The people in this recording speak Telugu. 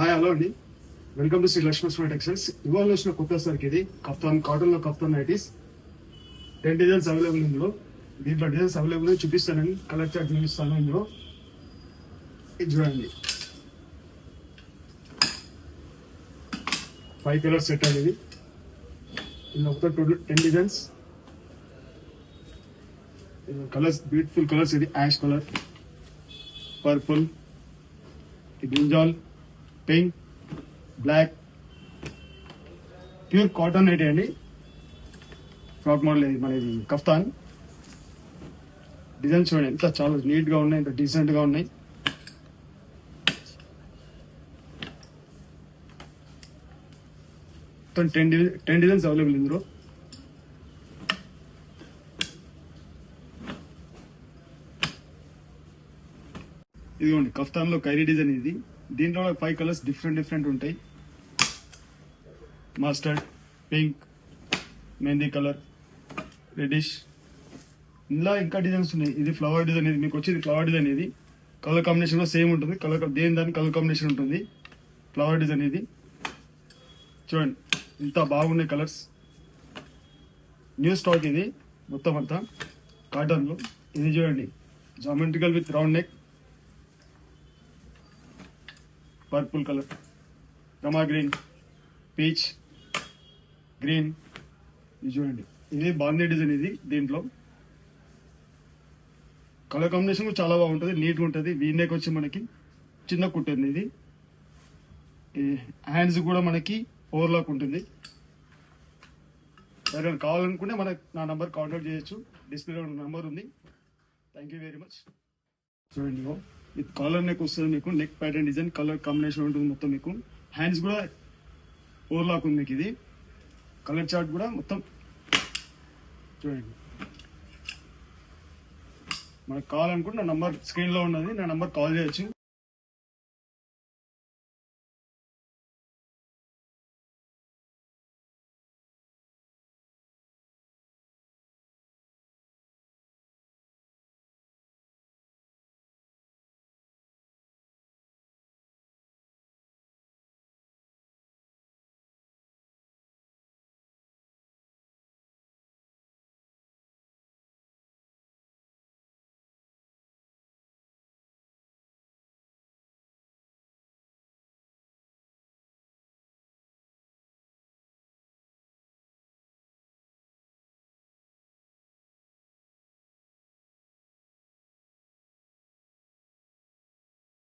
హాయ్ హలో అండి, welcome to Shri Lakshmi textiles. ఇవాళ వచ్చిన కొత్త సరికి ఇది కఫ్తాన్, కాటన్ లో కఫ్తాన్ నైటీస్ 10 డిజైన్స్ అవైలబుల్. ఇందులో దీంట్లో డిజైన్స్ అవైలబుల్ చూపిస్తానని కలర్ చార్ట్ చూపిస్తాను. ఇందులో ఇది చూడండి, 5 కలర్స్ సెట్ అనేది. ఇందులో మొత్తం 10 డిజైన్స్. Colours beautiful colours. ఇది ash colour, purple, brinjal, pink, black. Pure cotton nighty అండి. ఫ్రాక్ మోడల్ ఇది మనది కఫ్తాన్. డిజైన్ చూడండి ఎంత చాలా నీట్ గా ఉన్నాయి, ఎంత డీసెంట్ గా ఉన్నాయి. మొత్తం 10 డిజైన్స్ అవైలబుల్ ఇందులో. ఇదిగోండి కఫ్తాన్ లో ఖైరీ డిజైన్ ఇది. దీంట్లో 5 కలర్స్ డిఫరెంట్ ఉంటాయి. Mustard, pink, mehndi colour, reddish. ఇలా ఇంకా డిజైన్స్ ఉన్నాయి. ఇది ఫ్లవర్ డిజైన్. ఇది మీకు వచ్చేది ఫ్లవర్ డిజైన్. ఇది కలర్ కాంబినేషన్ లో సేమ్ ఉంటుంది. దాని కలర్ కాంబినేషన్ ఉంటుంది. ఫ్లవర్ డిజైన్ ఇది చూడండి ఇంత బాగున్నాయి కలర్స్. న్యూ స్టాక్ ఇది మొత్తం అంతా కాటన్ లో. ఇది చూడండి geometrical with round neck, purple colour, Rama green, peach green. ఇది చూడండి ఇది బాందీ డిజైన్. ఇది దీంట్లో కలర్ కాంబినేషన్ కూడా చాలా బాగుంటుంది, నీట్గా ఉంటుంది. వీనెక్ వచ్చి మనకి చిన్న కుట్టుంది. ఇది హ్యాండ్స్ కూడా మనకి ఓవర్లాక్ ఉంటుంది. ఎవరైనా కావాలనుకుంటే నా నంబర్ కాంటాక్ట్ చేయొచ్చు. డిస్ప్లేలో నెంబర్ ఉంది. Thank you very much. చూడండి విత్ కాలర్ నెక్ వస్తుంది మీకు. Neck pattern design colour combination ఉంటుంది మొత్తం మీకు. హ్యాండ్స్ కూడా ఓవర్లాక్ ఉంది మీకు. ఇది కలర్ చార్ట్ కూడా మొత్తం చూడండి. మనకు కావాలనుకుంటే నా నంబర్ స్క్రీన్లో ఉన్నది. నా నంబర్ కాల్ చేయొచ్చు.